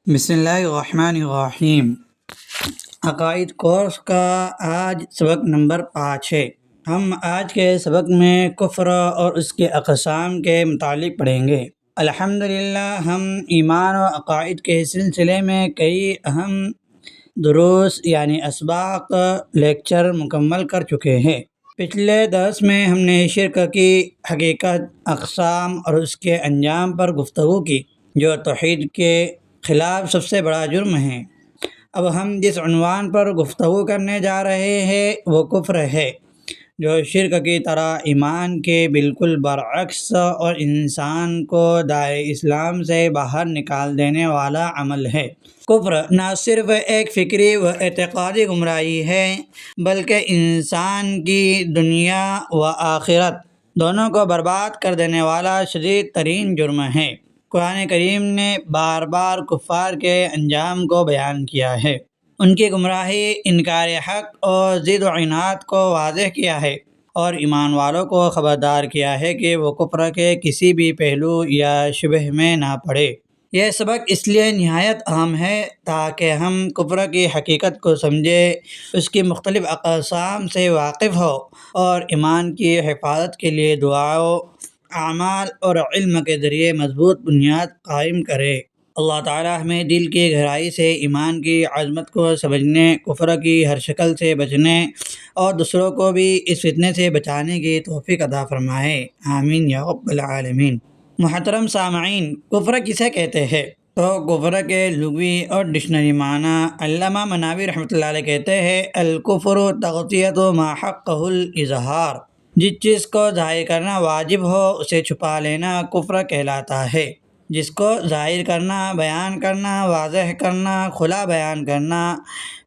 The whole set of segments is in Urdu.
بسم اللہ الرحمن الرحیم۔ عقائد کورس کا آج سبق نمبر 5 ہے۔ ہم آج کے سبق میں کفر اور اس کے اقسام کے متعلق پڑھیں گے۔ الحمدللہ ہم ایمان و عقائد کے سلسلے میں کئی اہم دروس یعنی اسباق لیکچر مکمل کر چکے ہیں۔ پچھلے درس میں ہم نے شرک کی حقیقت، اقسام اور اس کے انجام پر گفتگو کی، جو توحید کے خلاف سب سے بڑا جرم ہے۔ اب ہم جس عنوان پر گفتگو کرنے جا رہے ہیں وہ کفر ہے، جو شرک کی طرح ایمان کے بالکل برعکس اور انسان کو دائرۂ اسلام سے باہر نکال دینے والا عمل ہے۔ کفر نہ صرف ایک فکری و اعتقادی گمراہی ہے، بلکہ انسان کی دنیا و آخرت دونوں کو برباد کر دینے والا شدید ترین جرم ہے۔ قرآن کریم نے بار بار کفار کے انجام کو بیان کیا ہے، ان کی گمراہی، انکار حق اور ضد و عناد کو واضح کیا ہے، اور ایمان والوں کو خبردار کیا ہے کہ وہ کفر کے کسی بھی پہلو یا شبہ میں نہ پڑے۔ یہ سبق اس لیے نہایت اہم ہے تاکہ ہم کفر کی حقیقت کو سمجھیں، اس کی مختلف اقسام سے واقف ہو اور ایمان کی حفاظت کے لیے دعاؤں، اعمال اور علم کے ذریعے مضبوط بنیاد قائم کرے۔ اللہ تعالیٰ ہمیں دل کی گہرائی سے ایمان کی عظمت کو سمجھنے، کفر کی ہر شکل سے بچنے اور دوسروں کو بھی اس فتنے سے بچانے کی توفیق عطا فرمائے، آمین یا رب العالمین۔ محترم سامعین، کفر کسے کہتے ہیں؟ تو کفر کے لغوی اور ڈکشنری معنی علامہ مناوی رحمۃ اللہ علیہ کہتے ہیں، الکفر تغطیۃ ما حقہ الاظہار، جس چیز کو ظاہر کرنا واجب ہو اسے چھپا لینا کفر کہلاتا ہے۔ جس کو ظاہر کرنا، بیان کرنا، واضح کرنا، کھلا بیان کرنا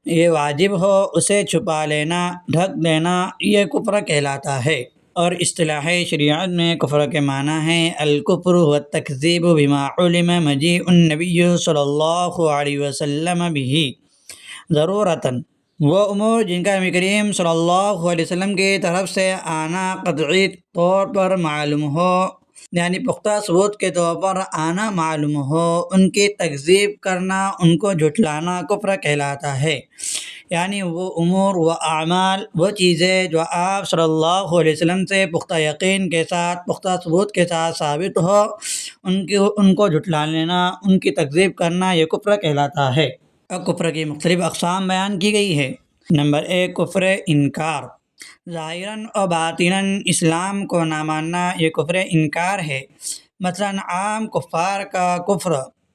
یہ واجب ہو اسے چھپا لینا، ڈھک دینا، یہ کفر کہلاتا ہے۔ اور اصطلاح شریعت میں کفر کے معنی ہیں الکفر هو التکذیب بما علم مجیء النبی صلی اللہ علیہ وسلم به ضرورتاً، وہ امور جن کا نبی کریم صلی اللہ علیہ وسلم کی طرف سے آنا قطعی طور پر معلوم ہو، یعنی پختہ ثبوت کے طور پر آنا معلوم ہو، ان کی تکذیب کرنا، ان کو جھٹلانا کفر کہلاتا ہے۔ یعنی وہ امور، وہ اعمال، وہ چیزیں جو آپ صلی اللہ علیہ وسلم سے پختہ یقین کے ساتھ، پختہ ثبوت کے ساتھ ثابت ہو، ان کو جھٹلا لینا، ان کی تکذیب کرنا یہ کفر کہلاتا ہے۔ اب کفر کی مختلف اقسام بیان کی گئی ہے۔ نمبر 1، کفر انکار۔ ظاہراً و باطناً اسلام کو نہ ماننا یہ کفر انکار ہے۔ مثلاً عام کفار کا کفر،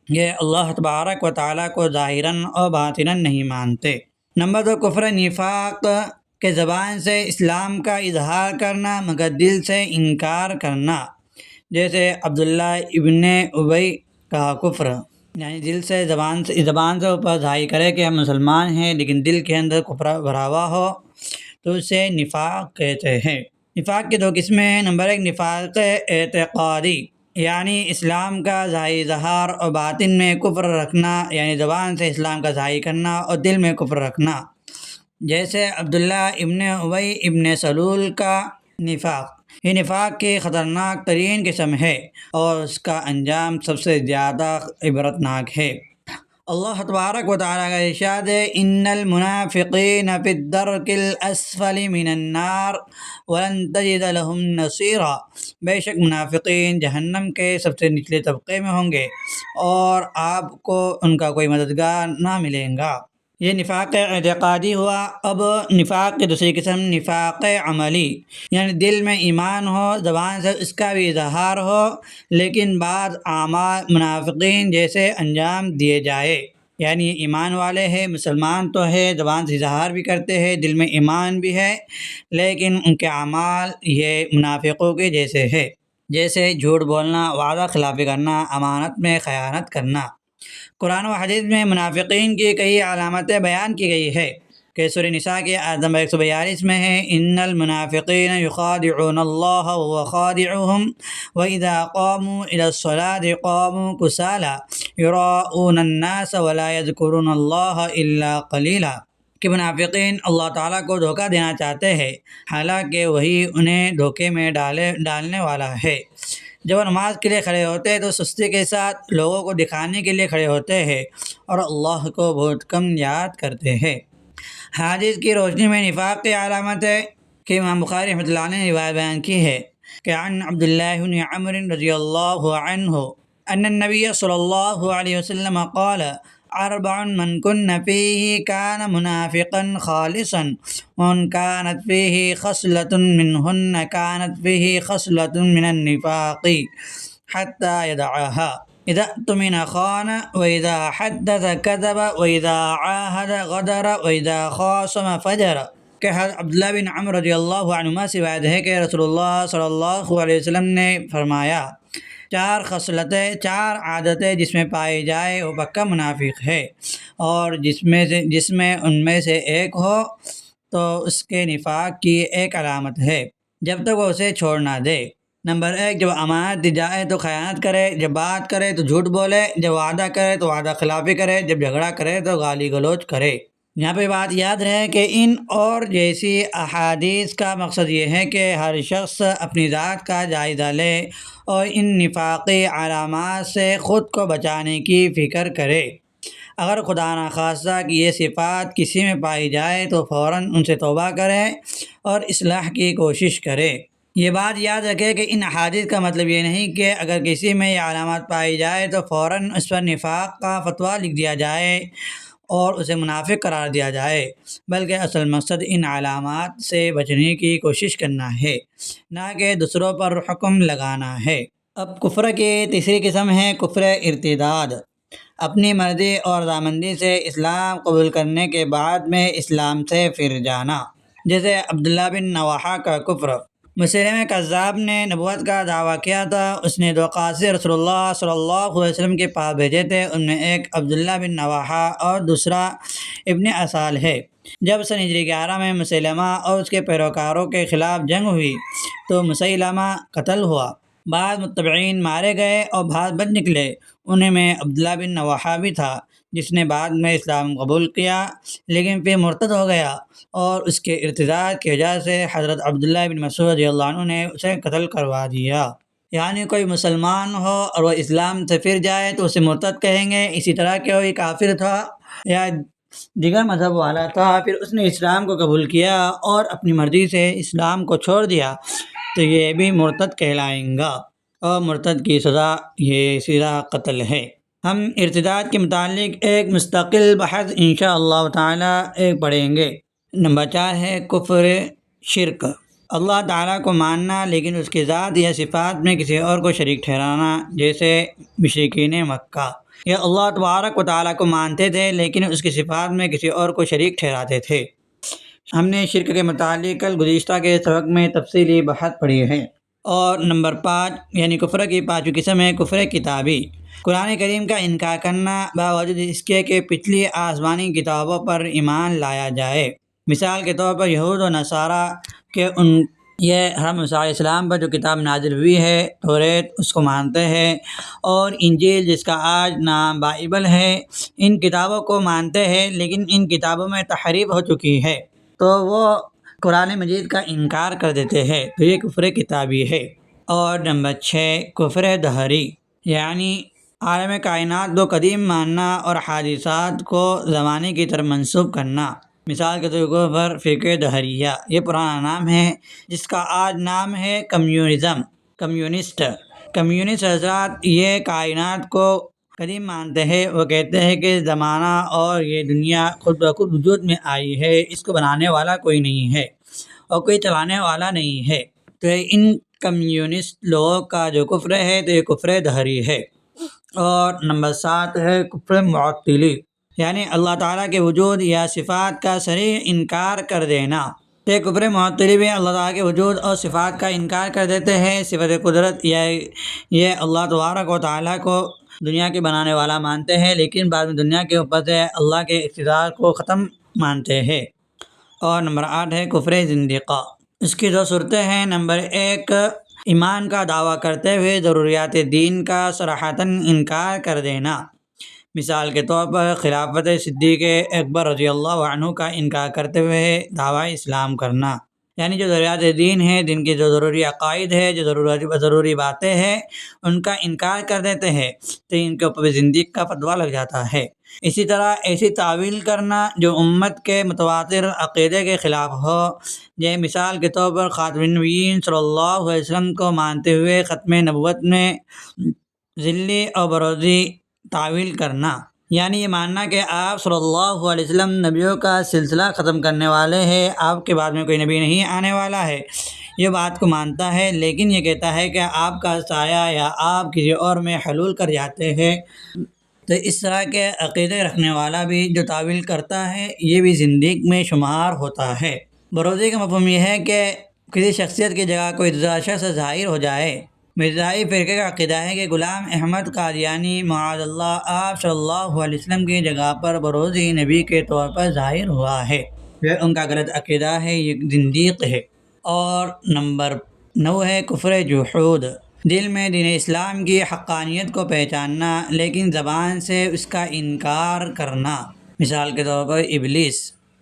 یہ اللہ تبارک و تعالیٰ کو ظاہراً و باطناً نہیں مانتے۔ نمبر 2، کفر نفاق، کہ زبان سے اسلام کا اظہار کرنا مگر دل سے انکار کرنا، جیسے عبداللہ ابن ابی کا کفر، یعنی دل سے زبان سے اوپر ظاہر کرے کہ ہم مسلمان ہیں لیکن دل کے اندر کفر بھرا ہوا ہو تو اسے نفاق کہتے ہیں۔ نفاق کی 2 قسمیں ہیں۔ نمبر 1، نفاق اعتقادی، یعنی اسلام کا ظاہری اظہار اور باطن میں کفر رکھنا، یعنی زبان سے اسلام کا ظاہر کرنا اور دل میں کفر رکھنا، جیسے عبداللہ ابن ابی ابن سلول کا نفاق۔ یہ نفاق کی خطرناک ترین قسم ہے اور اس کا انجام سب سے زیادہ عبرتناک ہے۔ اللہ تبارک و تعالیٰ کا ارشاد ہے، ان المنافقین فی الدرک الاسفل من النار ولن تجد لهم نصیرا، بے شک منافقین جہنم کے سب سے نچلے طبقے میں ہوں گے اور آپ کو ان کا کوئی مددگار نہ ملے گا۔ یہ نفاق اعتقادی ہوا۔ اب نفاق کی دوسری قسم نفاق عملی، یعنی دل میں ایمان ہو، زبان سے اس کا بھی اظہار ہو لیکن بعض اعمال منافقین جیسے انجام دیے جائے، یعنی ایمان والے ہیں، مسلمان تو ہے، زبان سے اظہار بھی کرتے ہیں، دل میں ایمان بھی ہے، لیکن ان کے اعمال یہ منافقوں کے جیسے ہے، جیسے جھوٹ بولنا، وعدہ خلافی کرنا، امانت میں خیانت کرنا۔ قرآن و حدیث میں منافقین کی کئی علامتیں بیان کی گئی ہے کہ سورہ نساء کی آیت نمبر 142 میں ہے، ان المنافقین یخادعون اللہ وهو خادعهم واذا قاموا الى الصلاة قاموا كسالى یراؤون الناس ولا یذکرون اللہ الا قلیلا، کہ منافقین اللہ تعالیٰ کو دھوکہ دینا چاہتے ہیں حالانکہ وہی انہیں دھوکے میں ڈالنے والا ہے، جب وہ نماز کے لیے کھڑے ہوتے ہیں تو سستی کے ساتھ لوگوں کو دکھانے کے لیے کھڑے ہوتے ہیں اور اللہ کو بہت کم یاد کرتے ہیں۔ حدیث کی روشنی میں نفاق کی علامت ہے کہ امام بخاری رحمۃ اللہ نے روایت بیان کی ہے کہ عن عبداللہ بن عمر رضی اللہ عنہ ان النبی صلی اللہ علیہ وسلم قال اربع من كن فيه كان منافقا خالصا ومن كانت فيه خصلة منهن كانت فيه خصلة من النفاق حتى يدعها اذا اؤتمن خان واذا حدث كذب واذا عاهد غدر واذا خاصم فجر۔ کہ حضرت عبداللہ بن عمر رضی اللہ عنہما سے روایت ہے کہ رسول اللہ صلی اللہ علیہ وسلم نے فرمایا، چار خصلتیں، چار عادتیں جس میں پائی جائے وہ پکا منافق ہے، اور جس میں ان میں سے ایک ہو تو اس کے نفاق کی ایک علامت ہے جب تک وہ اسے چھوڑ نہ دے۔ نمبر ایک، جب امانت دی جائے تو خیانت کرے، جب بات کرے تو جھوٹ بولے، جب وعدہ کرے تو وعدہ خلافی کرے، جب جھگڑا کرے تو گالی گلوچ کرے۔ یہاں پہ بات یاد رہے کہ ان اور جیسی احادیث کا مقصد یہ ہے کہ ہر شخص اپنی ذات کا جائزہ لے اور ان نفاقی علامات سے خود کو بچانے کی فکر کرے۔ اگر خدا نخواستہ کہ یہ صفات کسی میں پائی جائے تو فوراً ان سے توبہ کرے اور اصلاح کی کوشش کرے۔ یہ بات یاد رکھے کہ ان احادیث کا مطلب یہ نہیں کہ اگر کسی میں یہ علامات پائی جائے تو فوراً اس پر نفاق کا فتویٰ لکھ دیا جائے اور اسے منافق قرار دیا جائے، بلکہ اصل مقصد ان علامات سے بچنے کی کوشش کرنا ہے، نہ کہ دوسروں پر حکم لگانا ہے۔ اب کفر کی تیسری قسم ہے کفر ارتداد، اپنی مرضی اور رضامندی سے اسلام قبول کرنے کے بعد میں اسلام سے پھر جانا، جیسے عبداللہ بن رواحہ کا کفر۔ مسیلمہ کذاب نے نبوت کا دعویٰ کیا تھا، اس نے دو قاصد رسول اللہ صلی اللہ علیہ وسلم کے پاس بھیجے تھے، ان میں ایک عبداللہ بن رواحہ اور دوسرا ابن اسال ہے۔ جب سن ہجری 11 میں مسیلمہ اور اس کے پیروکاروں کے خلاف جنگ ہوئی تو مسیلمہ قتل ہوا، بعض متبعین مارے گئے اور بعض بچ نکلے، انہیں میں عبداللہ بن رواحہ بھی تھا، جس نے بعد میں اسلام قبول کیا لیکن پھر مرتد ہو گیا، اور اس کے ارتداد کی وجہ سے حضرت عبداللہ بن مسعود رضی اللہ عنہ نے اسے قتل کروا دیا۔ یعنی کوئی مسلمان ہو اور وہ اسلام سے پھر جائے تو اسے مرتد کہیں گے، اسی طرح کہ وہ کافر تھا یا دیگر مذہب والا تھا، پھر اس نے اسلام کو قبول کیا اور اپنی مرضی سے اسلام کو چھوڑ دیا تو یہ بھی مرتد کہلائیں گا، اور مرتد کی سزا یہ سزا قتل ہے۔ ہم ارتداد کے متعلق ایک مستقل بحث انشاءاللہ تعالی پڑھیں گے۔ نمبر 4 ہے کفر شرک، اللہ تعالیٰ کو ماننا لیکن اس کی ذات یا صفات میں کسی اور کو شریک ٹھہرانا، جیسے مشرکین مکہ، یہ اللہ تبارک و تعالیٰ کو مانتے تھے لیکن اس کی صفات میں کسی اور کو شریک ٹھہراتے تھے۔ ہم نے شرک کے متعلق کل گزشتہ کے سبق میں تفصیلی بحث پڑھی ہے۔ اور نمبر 5 یعنی کفر کی پانچویں قسم ہے کفر کتابی، قرآن کریم کا انکار کرنا باوجود اس کے کہ پچھلی آسمانی کتابوں پر ایمان لایا جائے۔ مثال کے طور پر یہود و نصارہ کہ یہ حضرت موسیٰ علیہ السلام پر جو کتاب نازل ہوئی ہے توریت، اس کو مانتے ہیں، اور انجیل جس کا آج نام بائبل ہے، ان کتابوں کو مانتے ہیں، لیکن ان کتابوں میں تحریف ہو چکی ہے تو وہ قرآن مجید کا انکار کر دیتے ہیں، تو یہ کفر کتابی ہے۔ اور نمبر 6 کفر دہری، یعنی عالم کائنات کو قدیم ماننا اور حادثات کو زمانے کی طرف منسوب کرنا۔ مثال کے طور پر فرقہ دہریہ، یہ پرانا نام ہے جس کا آج نام ہے کمیونسٹ حضرات یہ کائنات کو قدیم مانتے ہیں، وہ کہتے ہیں کہ زمانہ اور یہ دنیا خود بخود وجود میں آئی ہے، اس کو بنانے والا کوئی نہیں ہے اور کوئی چلانے والا نہیں ہے، تو ان کمیونسٹ لوگوں کا جو کفر ہے تو یہ کفر دہری ہے۔ اور نمبر 7 ہے کفر معطلی، یعنی اللہ تعالیٰ کے وجود یا صفات کا صریح انکار کر دینا۔ یہ کفر معطلی بھی اللہ تعالیٰ کے وجود اور صفات کا انکار کر دیتے ہیں، صفت قدرت یہ اللہ تبارک و تعالیٰ کو دنیا کے بنانے والا مانتے ہیں، لیکن بعد میں دنیا کے اوپر سے اللہ کے اقتدار کو ختم مانتے ہیں۔ اور نمبر 8 ہے کفر زندقہ، اس کی 2 صورتیں ہیں۔ نمبر 1 ایمان کا دعویٰ کرتے ہوئے ضروریات دین کا صراحتاً انکار کر دینا، مثال کے طور پر خلافت صدیق اکبر رضی اللہ عنہ کا انکار کرتے ہوئے دعویٰ اسلام کرنا، یعنی جو ضروریات دین ہیں، دین کے جو ضروری عقائد ہے، جو ضروری باتیں ہیں، ان کا انکار کر دیتے ہیں تو ان کے اوپر زندگی کا فتویٰ لگ جاتا ہے۔ اسی طرح ایسی تعویل کرنا جو امت کے متواتر عقیدے کے خلاف ہو، یہ مثال کے طور پر خاتم النبیین صلی اللہ علیہ وسلم کو مانتے ہوئے ختم نبوت میں ذلی اور بروزی تعویل کرنا، یعنی یہ ماننا کہ آپ صلی اللہ علیہ وسلم نبیوں کا سلسلہ ختم کرنے والے ہیں، آپ کے بعد میں کوئی نبی نہیں آنے والا ہے، یہ بات کو مانتا ہے، لیکن یہ کہتا ہے کہ آپ کا سایہ یا آپ کسی اور میں حلول کر جاتے ہیں۔ تو اس طرح کے عقیدے رکھنے والا بھی جو تعویل کرتا ہے، یہ بھی زندیق میں شمار ہوتا ہے۔ بروزی کا مفہوم یہ ہے کہ کسی شخصیت کی جگہ کوئی دوسرا شخص ظاہر ہو جائے۔ مرزائی فرقے کا عقیدہ ہے کہ غلام احمد قادیانی معاذ اللہ آپ صلی اللہ علیہ وسلم کی جگہ پر بروزی نبی کے طور پر ظاہر ہوا ہے، یہ ان کا غلط عقیدہ ہے، یہ زندیق ہے۔ اور نمبر 9 ہے کفر جحود، دل میں دین اسلام کی حقانیت کو پہچاننا لیکن زبان سے اس کا انکار کرنا۔ مثال کے طور پر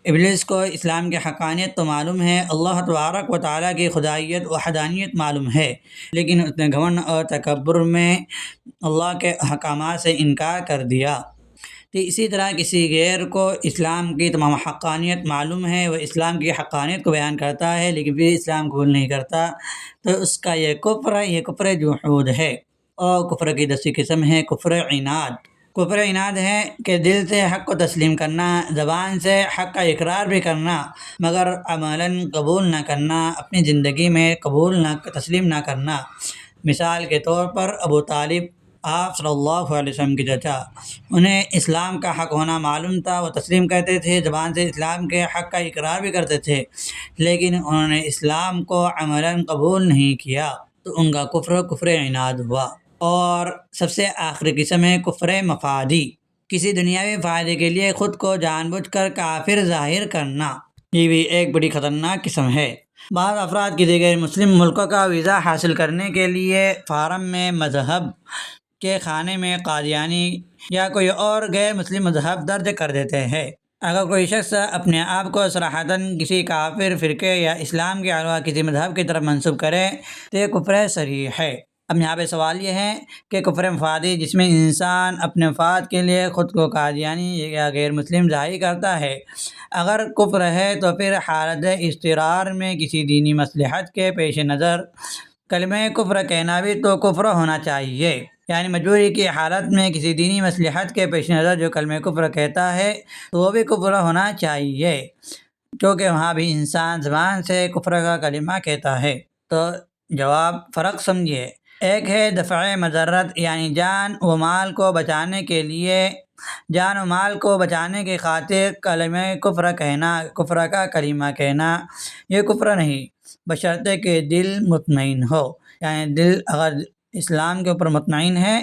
ابلیس کو اسلام کی حقانیت تو معلوم ہے، اللہ تبارک و تعالیٰ کی خدائیت و وحدانیت معلوم ہے، لیکن اس نے گھمنڈ اور تکبر میں اللہ کے احکامات سے انکار کر دیا۔ تو اسی طرح کسی غیر کو اسلام کی تمام حقانیت معلوم ہے، وہ اسلام کی حقانیت کو بیان کرتا ہے لیکن پھر اسلام قبول نہیں کرتا، تو اس کا یہ کفر جحود ہے۔ اور کفر کی 10ویں قسم ہے کفر عناد۔ کفر عناد ہے کہ دل سے حق کو تسلیم کرنا، زبان سے حق کا اقرار بھی کرنا مگر عملاً قبول نہ کرنا، اپنی زندگی میں تسلیم نہ کرنا۔ مثال کے طور پر ابو طالب آپ صلی اللہ علیہ وسلم کے چچا، انہیں اسلام کا حق ہونا معلوم تھا، وہ تسلیم کرتے تھے، زبان سے اسلام کے حق کا اقرار بھی کرتے تھے، لیکن انہوں نے اسلام کو عملاً قبول نہیں کیا، تو ان کا کفر عناد ہوا۔ اور سب سے آخری قسم ہے کفر مفادی، کسی دنیاوی فائدے کے لیے خود کو جان بوجھ کر کافر ظاہر کرنا، یہ بھی ایک بڑی خطرناک قسم ہے۔ بعض افراد کسی غیر مسلم ملکوں کا ویزا حاصل کرنے کے لیے فارم میں مذہب کے خانے میں قادیانی یا کوئی اور غیر مسلم مذہب درج کر دیتے ہیں۔ اگر کوئی شخص اپنے آپ کو صراحتاً کسی کافر فرقے یا اسلام کے علاوہ کسی مذہب کی طرف منسوب کرے تو یہ کفر صریح ہے۔ اب یہاں پہ سوال یہ ہے کہ کفر مفادی، جس میں انسان اپنے مفاد کے لیے خود کو قادیانی یا غیر مسلم ظاہر کرتا ہے، اگر کفر ہے تو پھر حالت اضطرار میں کسی دینی مصلحت کے پیش نظر کلمہ کفر کہنا بھی تو کفر ہونا چاہیے، یعنی مجبوری کی حالت میں کسی دینی مصلحت کے پیش نظر جو کلمہ کفر کہتا ہے تو وہ بھی کفر ہونا چاہیے، کیونکہ وہاں بھی انسان زبان سے کفر کا کلمہ کہتا ہے۔ تو جواب فرق سمجھیے، ایک ہے دفع مضرت، یعنی جان و مال کو بچانے کی خاطر کلمہ کفر کا کلمہ کہنا، یہ کفر نہیں، بشرطے کہ دل مطمئن ہو، یعنی دل اگر اسلام کے اوپر مطمئن ہے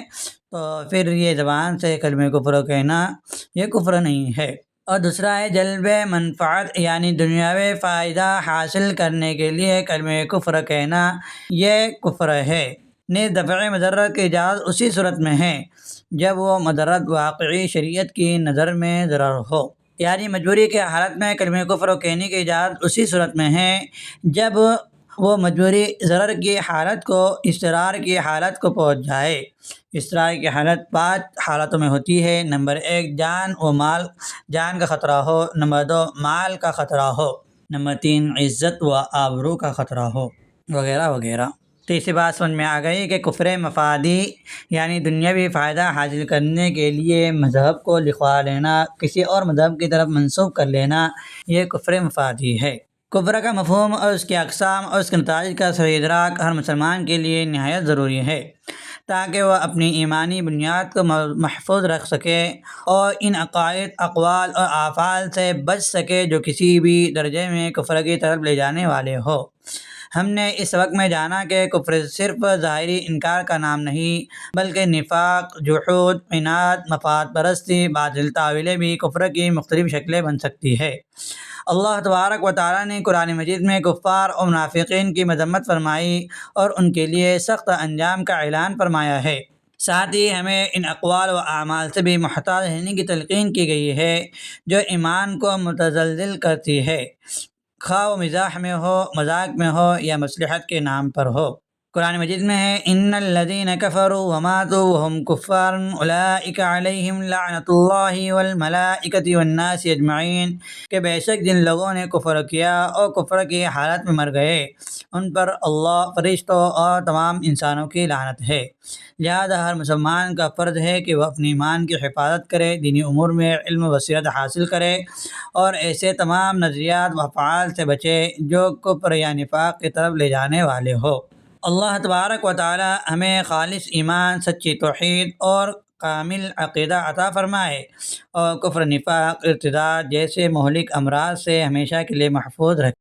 تو پھر یہ زبان سے کلمہ کفر کہنا یہ کفر نہیں ہے۔ اور دوسرا ہے جلب منفعت، یعنی دنیاوی فائدہ حاصل کرنے کے لیے کلمہ کفر کہنا، یہ کفر ہے۔ نیز دفع مضرت کی اجازت اسی صورت میں ہے جب وہ مضرت واقعی شریعت کی نظر میں ضرر ہو، یعنی مجبوری کی حالت میں کلمہ کفر کہنے کی اجازت اسی صورت میں ہے جب وہ مجبوری ضرر کی حالت کو اضطرار کی حالت کو پہنچ جائے۔ اضطرار کی حالت 5 حالتوں میں ہوتی ہے۔ نمبر 1 جان کا خطرہ ہو، نمبر 2 مال کا خطرہ ہو، نمبر 3 عزت و آبرو کا خطرہ ہو، وغیرہ وغیرہ۔ تو اسی بات سمجھ میں آ گئی کہ کفر مفادی یعنی دنیاوی فائدہ حاصل کرنے کے لیے مذہب کو لکھوا لینا، کسی اور مذہب کی طرف منسوب کر لینا، یہ کفر مفادی ہے۔ کفر کا مفہوم اور اس کی اقسام اور اس کے نتائج کا صحیح ادراک ہر مسلمان کے لیے نہایت ضروری ہے تاکہ وہ اپنی ایمانی بنیاد کو محفوظ رکھ سکے اور ان عقائد، اقوال اور افعال سے بچ سکے جو کسی بھی درجے میں کفر کی طرف لے جانے والے ہو۔ ہم نے اس وقت میں جانا کہ کفر صرف ظاہری انکار کا نام نہیں بلکہ نفاق، جحود، عناد، مفاد پرستی، باطل تعویلیں بھی کفر کی مختلف شکلیں بن سکتی ہے۔ اللہ تبارک و تعالیٰ نے قرآن مجید میں کفار اور منافقین کی مذمت فرمائی اور ان کے لیے سخت انجام کا اعلان فرمایا ہے۔ ساتھ ہی ہمیں ان اقوال و اعمال سے بھی محتاط رہنے کی تلقین کی گئی ہے جو ایمان کو متزلزل کرتی ہے۔ خواہ وہ مزاح میں ہو، مذاق میں ہو یا مصلحت کے نام پر ہو۔ قرآن مجید میں ہے ان الذین کفروا وماتوا وهم کفار اولئک علیہم لعنۃ اللہ والملائکۃ والناس اجمعین، کہ بے شک جن لوگوں نے کفر کیا اور کفر کی حالت میں مر گئے ان پر اللہ، فرشتوں اور تمام انسانوں کی لعنت ہے۔ لہذا ہر مسلمان کا فرض ہے کہ وہ اپنے ایمان کی حفاظت کرے، دینی امور میں علم و بصیرت حاصل کرے اور ایسے تمام نظریات و افعال سے بچے جو کفر یا نفاق کی طرف لے جانے والے ہو۔ اللہ تبارک و تعالی ہمیں خالص ایمان، سچی توحید اور کامل عقیدہ عطا فرمائے اور کفر، نفاق، ارتداد جیسے مہلک امراض سے ہمیشہ کے لیے محفوظ رکھے۔